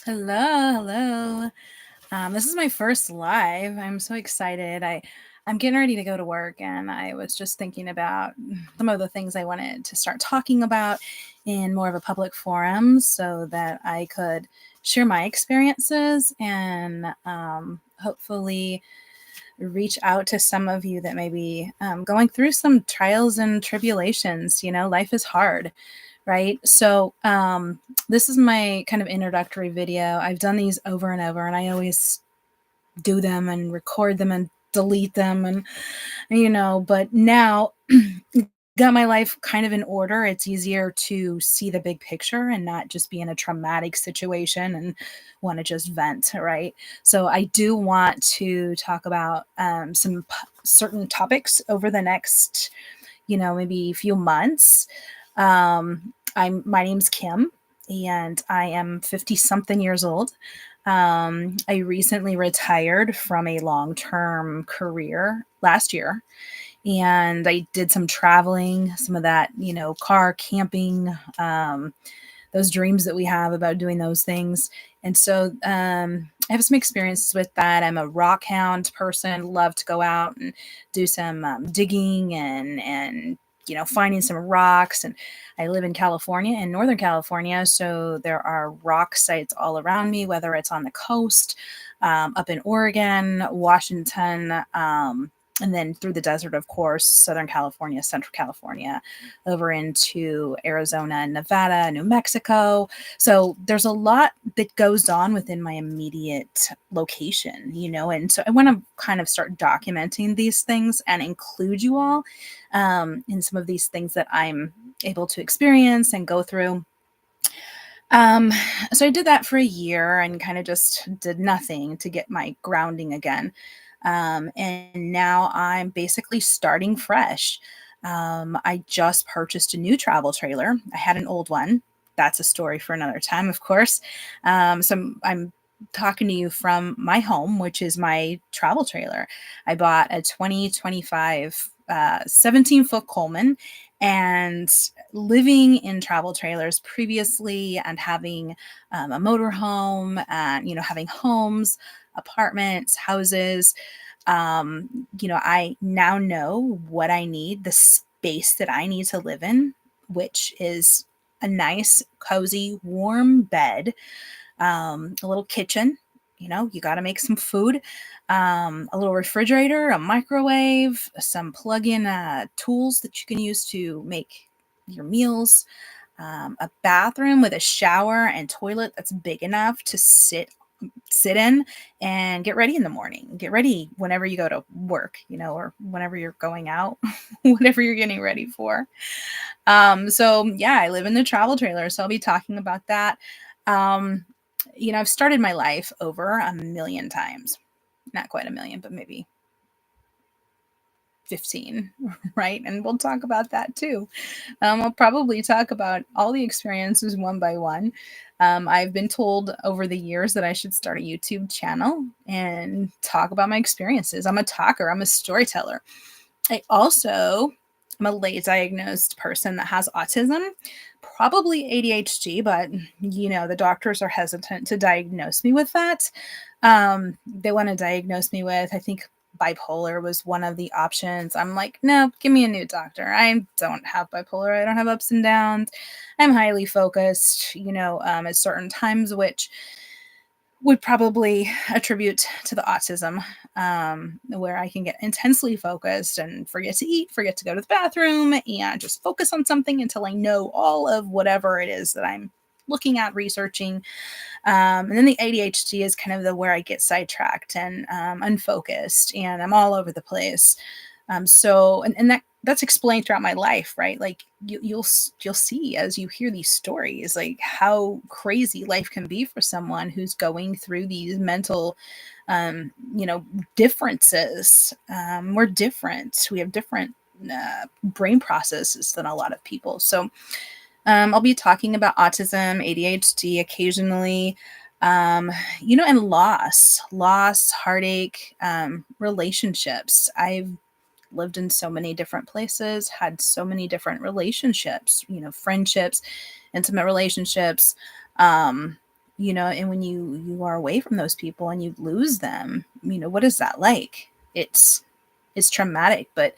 Hello, hello. This is my first live. I'm so excited. I'm getting ready to go to work, and I was just thinking about some of the things I wanted to start talking about in more of a public forum, so that I could share my experiences and hopefully reach out to some of you that may be going through some trials and tribulations. Life is hard, right? So, this is my kind of introductory video. I've done these over and over, and I always do them and record them and delete them, but now got my life kind of in order. It's easier to see the big picture and not just be in a traumatic situation and want to just vent, right? So I do want to talk about some certain topics over the next, maybe few months. My name's Kim, and I am 50 something years old. I recently retired from a long term career last year, and I did some traveling, some of that, car camping, those dreams that we have about doing those things. And so I have some experiences with that. I'm a rock hound person, love to go out and do some digging and finding some rocks. And I live in California, in Northern California, so there are rock sites all around me, whether it's on the coast, up in Oregon, Washington, and then through the desert, of course, Southern California, Central California, over into Arizona, Nevada, New Mexico. So there's a lot that goes on within my immediate location, and so I want to kind of start documenting these things and include you all in some of these things that I'm able to experience and go through. Um, so I did that for a year and kind of just did nothing to get my grounding again. And now I'm basically starting fresh. I just purchased a new travel trailer. I had an old one. That's a story for another time, of course. So I'm talking to you from my home, which is my travel trailer. I bought a 2025 17-foot Coleman, and living in travel trailers previously and having a motorhome and having homes, apartments, houses, I now know what I need, the space that I need to live in, which is a nice, cozy, warm bed, a little kitchen. You got to make some food, a little refrigerator, a microwave, some plug-in tools that you can use to make your meals, a bathroom with a shower and toilet that's big enough to sit in and get ready in the morning. Get ready whenever you go to work, or whenever you're going out, whatever you're getting ready for. So yeah, I live in the travel trailer, so I'll be talking about that. Um, I've started my life over a million times. Not quite a million, but maybe 15, right? And we'll talk about that too. I'll probably talk about all the experiences one by one. I've been told over the years that I should start a YouTube channel and talk about my experiences. I'm a talker, I'm a storyteller. I also am a late diagnosed person that has autism, probably ADHD, but the doctors are hesitant to diagnose me with that. They want to diagnose me with, I think, bipolar was one of the options. I'm like, no, give me a new doctor. I don't have bipolar. I don't have ups and downs. I'm highly focused, at certain times, which would probably attribute to the autism, where I can get intensely focused and forget to eat, forget to go to the bathroom, and just focus on something until I know all of whatever it is that I'm looking at, researching. And then the ADHD is kind of the where I get sidetracked and unfocused, and I'm all over the place. And that's explained throughout my life, right? Like you'll see as you hear these stories, like how crazy life can be for someone who's going through these mental, differences. We're different. We have different brain processes than a lot of people. So I'll be talking about autism, ADHD occasionally, and loss, heartache, relationships. I've lived in so many different places, had so many different relationships, friendships, intimate relationships, um, and when you are away from those people and you lose them, what is that like? It's traumatic, but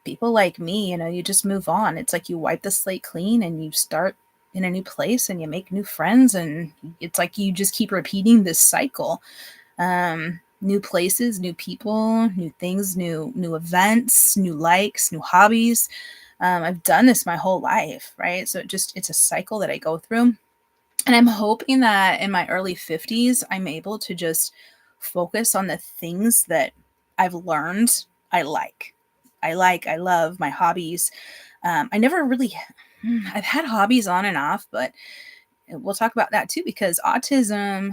people like me, you just move on. It's like you wipe the slate clean and you start in a new place and you make new friends, and it's like you just keep repeating this cycle. New places, new people, new things, new events, new likes, new hobbies. I've done this my whole life, right? So it's a cycle that I go through. And I'm hoping that in my early 50s, I'm able to just focus on the things that I've learned I like. I love my hobbies. I never really, I've had hobbies on and off, but we'll talk about that too, because autism,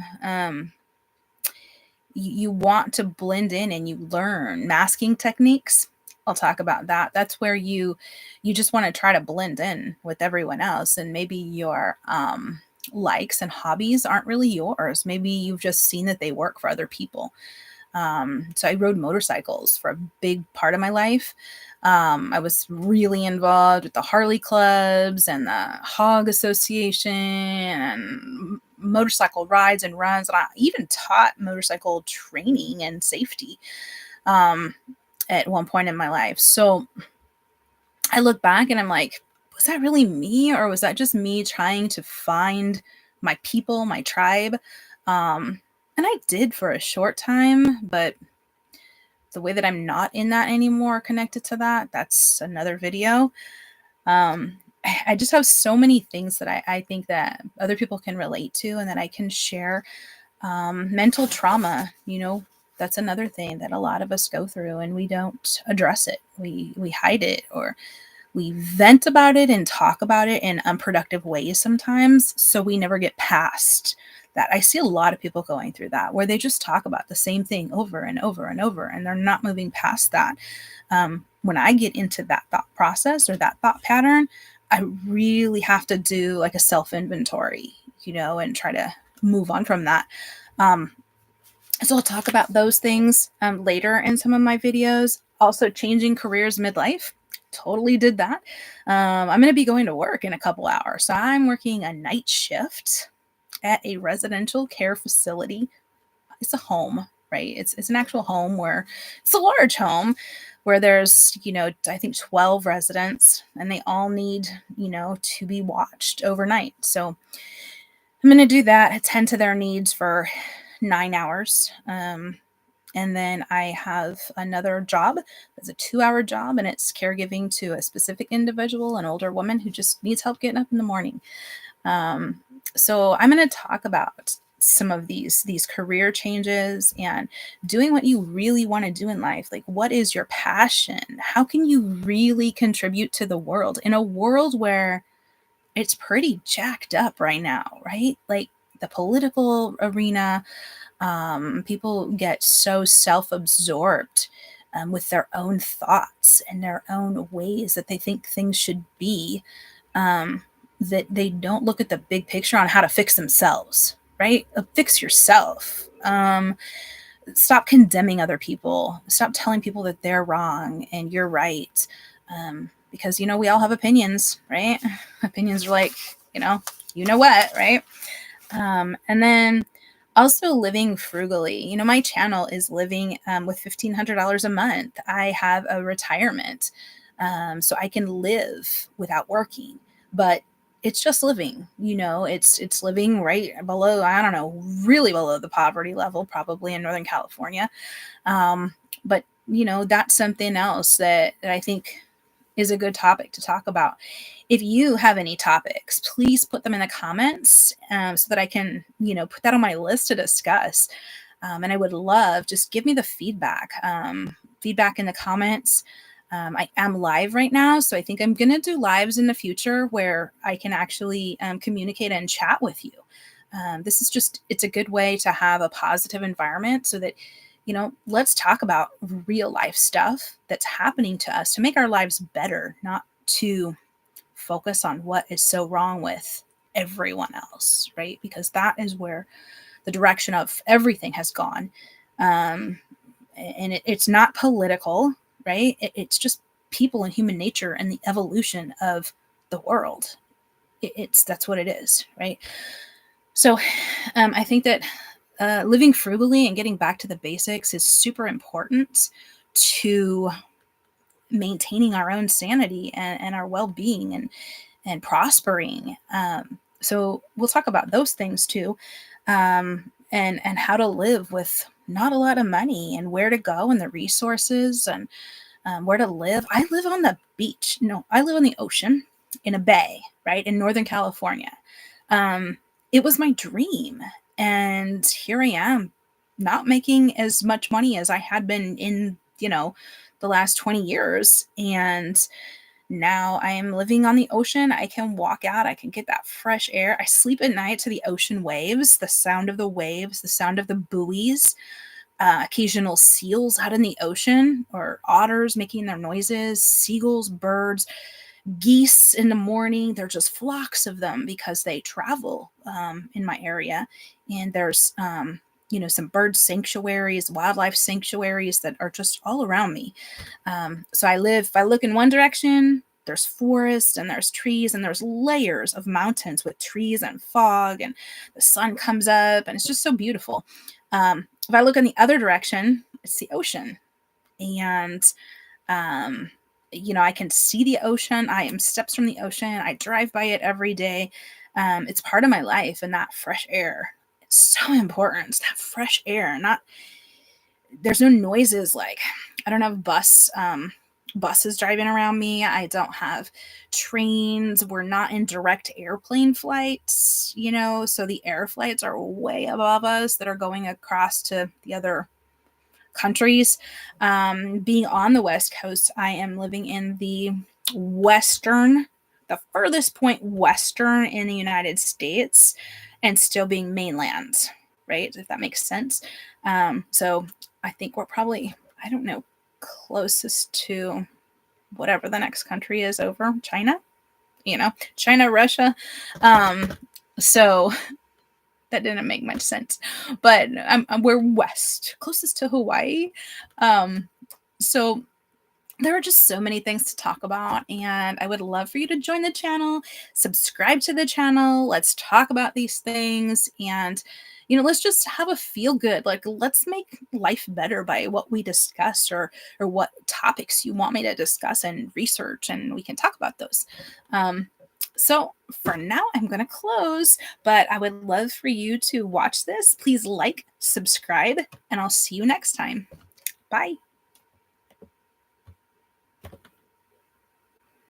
you want to blend in and you learn masking techniques. I'll talk about that. That's where you just want to try to blend in with everyone else, and maybe your likes and hobbies aren't really yours. Maybe you've just seen that they work for other people. So I rode motorcycles for a big part of my life. I was really involved with the Harley clubs and the Hog Association and motorcycle rides and runs. And I even taught motorcycle training and safety um, at one point in my life. So I look back and I'm like, was that really me? Or was that just me trying to find my people, my tribe? And I did for a short time, but the way that I'm not in that anymore, connected to that, that's another video. I just have so many things that I think that other people can relate to and that I can share. Mental trauma, that's another thing that a lot of us go through and we don't address it. We hide it, or we vent about it and talk about it in unproductive ways sometimes, so we never get past that. I see a lot of people going through that, where they just talk about the same thing over and over and over, and they're not moving past that. When I get into that thought process or that thought pattern, I really have to do like a self inventory, and try to move on from that. So I'll talk about those things later in some of my videos. Also, changing careers midlife. Totally did that. I'm going to be going to work in a couple hours. So I'm working a night shift at a residential care facility. It's a home, right? It's an actual home, where it's a large home where there's, I think 12 residents, and they all need, to be watched overnight. So I'm going to do that, attend to their needs for 9 hours. And then I have another job. It's a 2-hour job, and it's caregiving to a specific individual, an older woman who just needs help getting up in the morning. So I'm going to talk about some of these career changes and doing what you really want to do in life. Like, what is your passion? How can you really contribute to the world in a world where it's pretty jacked up right now, right? Like the political arena, people get so self-absorbed with their own thoughts and their own ways that they think things should be, that they don't look at the big picture on how to fix themselves, right? Fix yourself. Stop condemning other people. Stop telling people that they're wrong and you're right. Because, we all have opinions, right? Opinions are like, what, right? And then also living frugally. My channel is living with $1,500 a month. I have a retirement, so I can live without working, but it's just living. It's living right below, I don't know, really below the poverty level, probably in Northern California. But that's something else that I think is a good topic to talk about. If you have any topics, please put them in the comments so that I can, put that on my list to discuss. And I would love, just give me the feedback, feedback in the comments. I am live right now, so I think I'm going to do lives in the future where I can actually communicate and chat with you. It's a good way to have a positive environment so that, let's talk about real life stuff that's happening to us to make our lives better, not to focus on what is so wrong with everyone else, right? Because that is where the direction of everything has gone. And it's not political, right? It's just people and human nature and the evolution of the world. That's what it is, right? So I think that living frugally and getting back to the basics is super important to maintaining our own sanity and our well-being and prospering. So we'll talk about those things too, and how to live with not a lot of money and where to go and the resources and where to live. I live on the beach. No, I live on the ocean in a bay, right in Northern California. Um, it was my dream, and here I am, not making as much money as I had been in the last 20 years, and now I am living on the ocean. I can walk out, I can get that fresh air. I sleep at night to the ocean waves, the sound of the waves, the sound of the buoys, occasional seals out in the ocean, or otters making their noises, seagulls, birds, geese in the morning. They're just flocks of them because they travel in my area. And there's, some bird sanctuaries, wildlife sanctuaries that are just all around me. So if I look in one direction, there's forest and there's trees and there's layers of mountains with trees and fog, and the sun comes up and it's just so beautiful. If I look in the other direction, it's the ocean. And um, I can see the ocean. I am steps from the ocean. I drive by it every day. It's part of my life, and that fresh air. It's so important. That fresh air. Not There's no noises. Like, I don't have buses driving around me. I don't have trains. We're not in direct airplane flights. So the air flights are way above us that are going across to the other countries. Being on the West Coast, I am living in the furthest point western in the United States, and still being mainland, right? If that makes sense. So I think we're probably, I don't know, closest to whatever the next country is over. China, Russia. So that didn't make much sense, but we're west, closest to Hawaii. So there are just so many things to talk about, and I would love for you to join the channel, subscribe to the channel. Let's talk about these things, and let's just have a feel good. Like, let's make life better by what we discuss, or what topics you want me to discuss and research, and we can talk about those. So for now, I'm going to close, but I would love for you to watch this. Please like, subscribe, and I'll see you next time. Bye.